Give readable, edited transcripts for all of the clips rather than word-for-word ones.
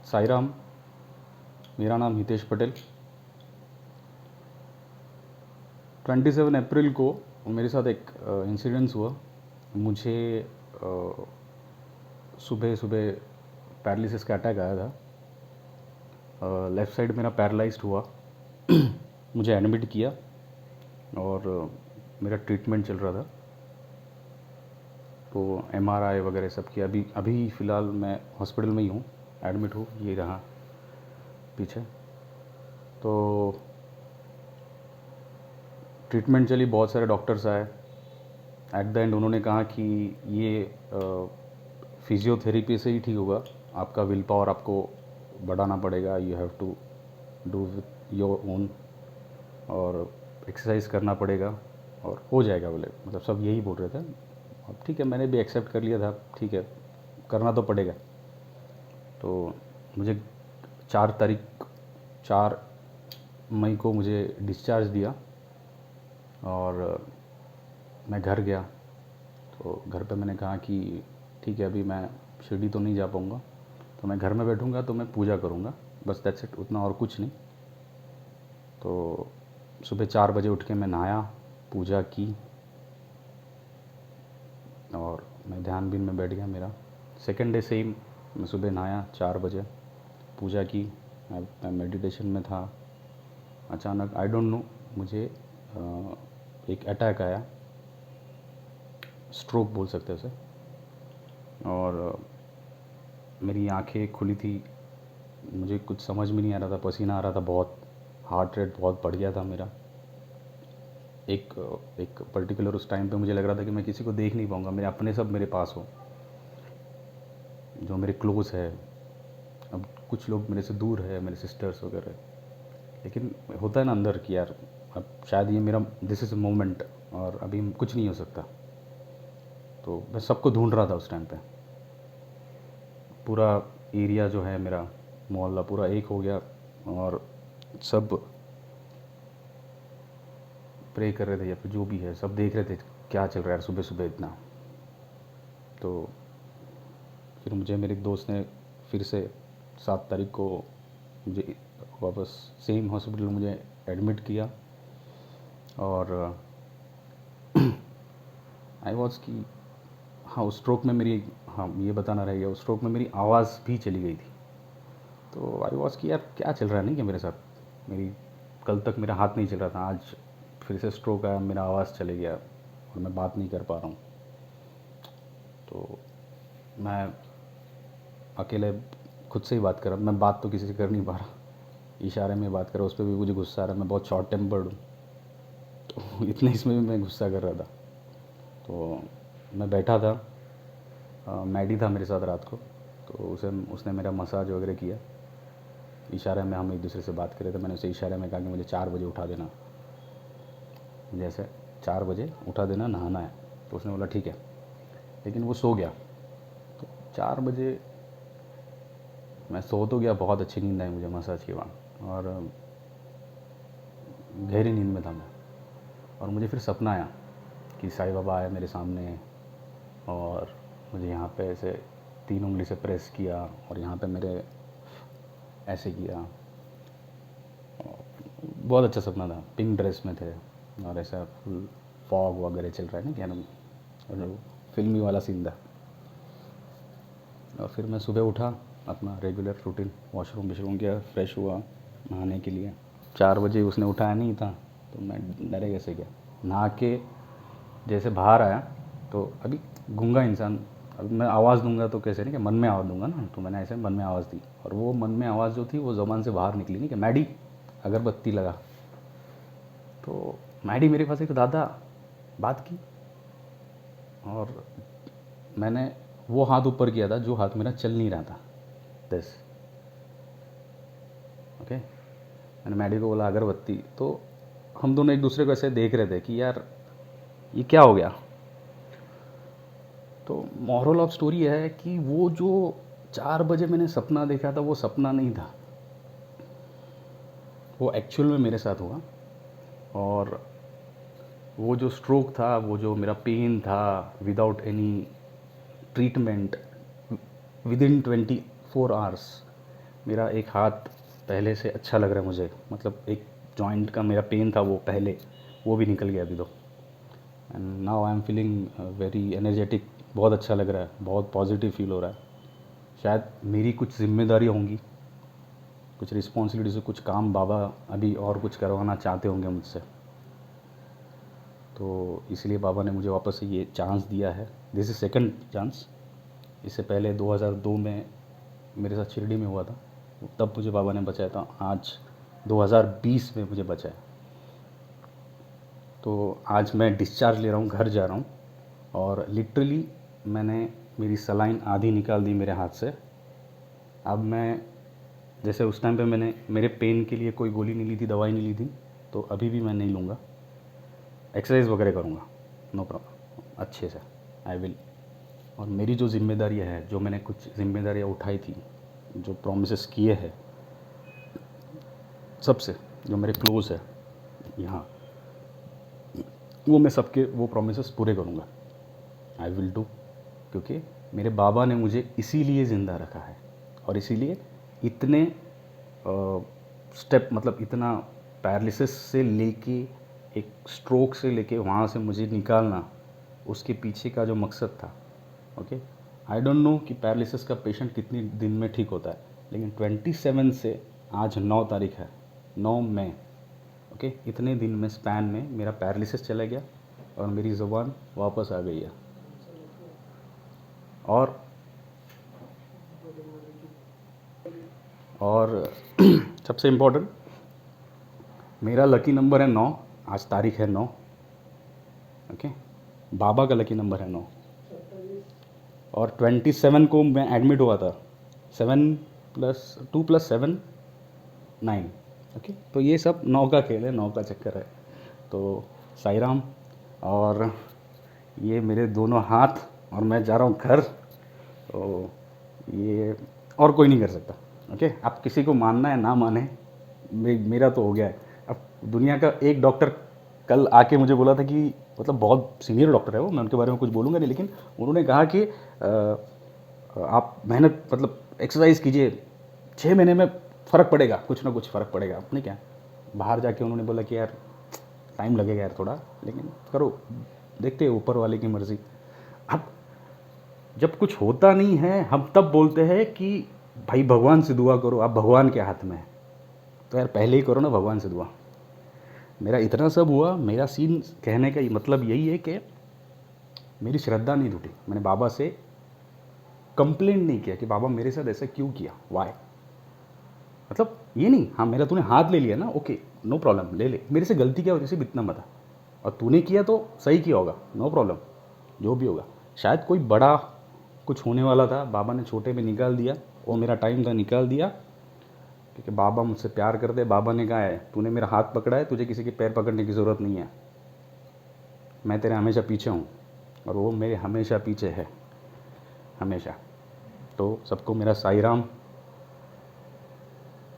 साई राम, मेरा नाम हितेश पटेल। 27 अप्रैल को मेरे साथ एक इंसिडेंस हुआ। मुझे सुबह सुबह पैरालिसिस का अटैक आया था। लेफ़्ट साइड मेरा पैरालाइज्ड हुआ। मुझे एडमिट किया और मेरा ट्रीटमेंट चल रहा था। तो एमआरआई वगैरह सब किया। अभी अभी फ़िलहाल मैं हॉस्पिटल में ही हूँ, एडमिट हूँ। ये रहा पीछे। तो ट्रीटमेंट चली, बहुत सारे डॉक्टर्स आए। एट द एंड उन्होंने कहा कि ये फिज़ियोथेरेपी से ही ठीक होगा, आपका विल पावर आपको बढ़ाना पड़ेगा, you have to do with your own, और एक्सरसाइज करना पड़ेगा और हो जाएगा बोले। मतलब सब यही बोल रहे थे। अब ठीक है, मैंने भी एक्सेप्ट कर लिया था, ठीक है करना तो पड़ेगा। तो मुझे 4 मई को मुझे डिस्चार्ज दिया और मैं घर गया। तो घर पे मैंने कहा कि ठीक है, अभी मैं शिरडी तो नहीं जा पाऊँगा, तो मैं घर में बैठूँगा तो मैं पूजा करूँगा, बस दैट्स इट, उतना और कुछ नहीं। तो सुबह 4 बजे उठ के मैं नहाया, पूजा की और मैं ध्यान बीन में बैठ गया। मेरा सेकेंड डे से ही मैं सुबह नहाया, 4 बजे पूजा की, मैं मेडिटेशन में था। अचानक आई डोंट नो मुझे एक अटैक आया, स्ट्रोक बोल सकते हैं उसे। और मेरी आंखें खुली थी, मुझे कुछ समझ में नहीं आ रहा था, पसीना आ रहा था बहुत, हार्ट रेट बहुत बढ़ गया था मेरा। एक एक पर्टिकुलर उस टाइम पे मुझे लग रहा था कि मैं किसी को देख नहीं पाऊँगा, मेरे अपने सब मेरे पास हो, जो मेरे क्लोज़ है। अब कुछ लोग मेरे से दूर है, मेरे सिस्टर्स वगैरह, लेकिन होता है ना अंदर कि यार अब शायद ये मेरा दिस इज़ अ मोमेंट और अभी कुछ नहीं हो सकता। तो मैं सबको ढूंढ रहा था उस टाइम पे। पूरा एरिया जो है मेरा, मोहल्ला पूरा एक हो गया और सब प्रे कर रहे थे या फिर जो भी है, सब देख रहे थे क्या चल रहा है सुबह सुबह इतना। तो फिर मुझे मेरे एक दोस्त ने फिर से 7 तारीख को मुझे वापस सेम हॉस्पिटल में मुझे एडमिट किया। और आई वॉज कि हाँ, उस स्ट्रोक में मेरी, हाँ ये बताना रह गया, उस स्ट्रोक में मेरी आवाज़ भी चली गई थी। तो आई वॉज कि यार क्या चल रहा है नहीं क्या मेरे साथ। मेरी कल तक मेरा हाथ नहीं चल रहा था, आज फिर से स्ट्रोक आया, मेरा आवाज़ चले गया और मैं बात नहीं कर पा रहा हूँ। तो मैं अकेले खुद से ही बात कर रहा, मैं बात तो किसी से कर नहीं पा रहा, इशारे में बात कर रहा, उस पर भी मुझे गुस्सा आ रहा है। मैं बहुत शॉर्ट टेम्पर्ड हूँ, तो इतने इसमें भी मैं गुस्सा कर रहा था। तो मैं बैठा था, मैडी था मेरे साथ रात को, तो उसने मेरा मसाज वगैरह किया। इशारे में हम एक दूसरे से बात कर रहे थे। मैंने उसे इशारे में कहा कि मुझे 4 बजे उठा देना, जैसे 4 बजे उठा देना, नहाना है। तो उसने बोला ठीक है, लेकिन वो सो गया। तो 4 बजे मैं सो तो गया, बहुत अच्छी नींद आई मुझे मसाज के बाद, और गहरी नींद में था मैं। और मुझे फिर सपना आया कि साईं बाबा आए मेरे सामने और मुझे यहाँ पे ऐसे 3 उंगली से प्रेस किया और यहाँ पे मेरे ऐसे किया। बहुत अच्छा सपना था। पिंक ड्रेस में थे और ऐसा फुल फॉग वगैरह चल रहा है ना, क्या नाम, और फिल्मी वाला सीन था। और फिर मैं सुबह उठा, अपना रेगुलर रूटीन, वॉशरूम वॉशरूम गया, फ्रेश हुआ नहाने के लिए। 4 बजे उसने उठाया नहीं था, तो मैं डरे कैसे गया, नहा के जैसे बाहर आया। तो अभी गूंगा इंसान, अभी मैं आवाज़ दूंगा तो कैसे, नहीं कि मन में आवाज़ दूंगा ना, तो मैंने ऐसे मन में आवाज़ दी और वो मन में आवाज़ जो थी वो ज़बान से बाहर निकली, नहीं कि मैडी अगरबत्ती लगा। तो मैडी मेरे पास एक दादा बात की और मैंने वो हाथ ऊपर किया था जो हाथ मेरा चल नहीं रहा था, दिस ओके। मैंने मैडी को बोला अगरबत्ती। तो हम दोनों एक दूसरे को ऐसे देख रहे थे कि यार ये क्या हो गया। तो मॉरल ऑफ स्टोरी है कि वो जो 4 बजे मैंने सपना देखा था वो सपना नहीं था, वो एक्चुअल में मेरे साथ हुआ। और वो जो स्ट्रोक था, वो जो मेरा पेन था, without any treatment, with in 24 hours मेरा एक हाथ पहले से अच्छा लग रहा है मुझे, मतलब एक जॉइंट का मेरा पेन था वो पहले, वो भी निकल गया अभी तो। And now I am feeling very energetic, बहुत अच्छा लग रहा है, बहुत पॉजिटिव फील हो रहा है। शायद मेरी कुछ जिम्मेदारियाँ होंगी, कुछ रिस्पॉन्सिबिलिटी से कुछ काम बाबा अभी और कुछ करवाना चाहते होंगे मुझसे, तो इसलिए बाबा ने मुझे वापस से ये चांस दिया है। This is second chance. इससे पहले 2002 में मेरे साथ शिरडी में हुआ था, तब मुझे बाबा ने बचाया था। आज 2020 में मुझे बचाया। तो आज मैं डिस्चार्ज ले रहा हूँ, घर जा रहा हूँ, और लिटरली मैंने मेरी सलाइन आधी निकाल दी मेरे हाथ से। अब मैं, जैसे उस टाइम पे मैंने मेरे पेन के लिए कोई गोली नहीं ली थी, दवाई नहीं ली थी, तो अभी भी मैं नहीं लूँगा। एक्सरसाइज वगैरह करूँगा, नो प्रॉब्लम, अच्छे से आई विल। और मेरी जो जिम्मेदारियाँ हैं, जो मैंने कुछ जिम्मेदारियाँ उठाई थी, जो प्रॉमिसेस किए हैं सबसे, जो मेरे क्लोज़ है यहाँ, वो मैं सबके वो प्रॉमिसेस पूरे करूँगा, आई विल डू। क्योंकि मेरे बाबा ने मुझे इसीलिए ज़िंदा रखा है, और इसीलिए इतने स्टेप, मतलब इतना पैरालिसिस से लेके, एक स्ट्रोक से लेके वहाँ से मुझे निकालना, उसके पीछे का जो मकसद था। ओके, आई डोंट नो कि पैरालिसिस का पेशेंट कितने दिन में ठीक होता है, लेकिन 27 से आज 9 तारीख है, 9 मई, ओके, इतने दिन में स्पैन में मेरा पैरालिसिस चला गया और मेरी ज़ुबान वापस आ गई है। और सबसे इम्पोर्टेंट, मेरा लकी नंबर है 9, आज तारीख है 9, ओके। बाबा का लकी नंबर है 9, और 27 को मैं एडमिट हुआ था। 7 + 2 + 7 9, ओके। तो ये सब 9 का खेल है, 9 का चक्कर है। तो साई राम, और ये मेरे दोनों हाथ, और मैं जा रहा हूँ घर। तो ये और कोई नहीं कर सकता, ओके। आप किसी को मानना है ना माने, मेरा तो हो गया है। अब दुनिया का एक डॉक्टर कल आके मुझे बोला था कि, मतलब बहुत सीनियर डॉक्टर है वो, मैं उनके बारे में कुछ बोलूँगा नहीं, लेकिन उन्होंने कहा कि आप मेहनत, मतलब एक्सरसाइज कीजिए, 6 महीने में फ़र्क पड़ेगा, कुछ ना कुछ फ़र्क पड़ेगा। अपने क्या, बाहर जाके उन्होंने बोला कि यार टाइम लगेगा यार थोड़ा, लेकिन करो, देखते हैं ऊपर वाले की मर्ज़ी। अब जब कुछ होता नहीं है, हम तब बोलते हैं कि भाई भगवान से दुआ करो, आप भगवान के हाथ में है। तो यार पहले ही करो ना भगवान से दुआ। मेरा इतना सब हुआ, मेरा सीन कहने का मतलब यही है कि मेरी श्रद्धा नहीं टूटी। मैंने बाबा से कंप्लेंट नहीं किया कि बाबा मेरे साथ ऐसा क्यों किया, वाई। मतलब ये नहीं, हाँ मेरा तूने हाथ ले लिया ना, ओके नो प्रॉब्लम, ले ले, मेरे से गलती क्या होती सिर्फ इतना बता, और तूने किया तो सही किया होगा, नो प्रॉब्लम, जो भी होगा। शायद कोई बड़ा कुछ होने वाला था, बाबा ने छोटे में निकाल दिया, वो मेरा टाइम था, निकाल दिया, क्योंकि बाबा मुझसे प्यार करते। बाबा ने कहा है तूने मेरा हाथ पकड़ा है, तुझे किसी के पैर पकड़ने की ज़रूरत नहीं है, मैं तेरे हमेशा पीछे हूँ, और वो मेरे हमेशा पीछे है, हमेशा। तो सबको मेरा साई राम,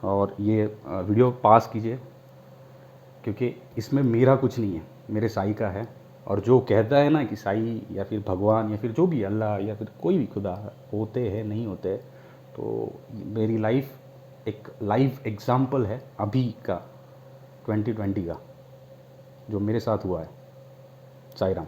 और ये वीडियो पास कीजिए, क्योंकि इसमें मेरा कुछ नहीं है, मेरे साई का है। और जो कहता है ना कि साई या फिर भगवान या फिर जो भी अल्लाह या फिर कोई भी खुदा होते हैं नहीं होते, तो मेरी लाइफ एक लाइव एग्ज़ाम्पल है अभी का, 2020 का, जो मेरे साथ हुआ है। साई राम।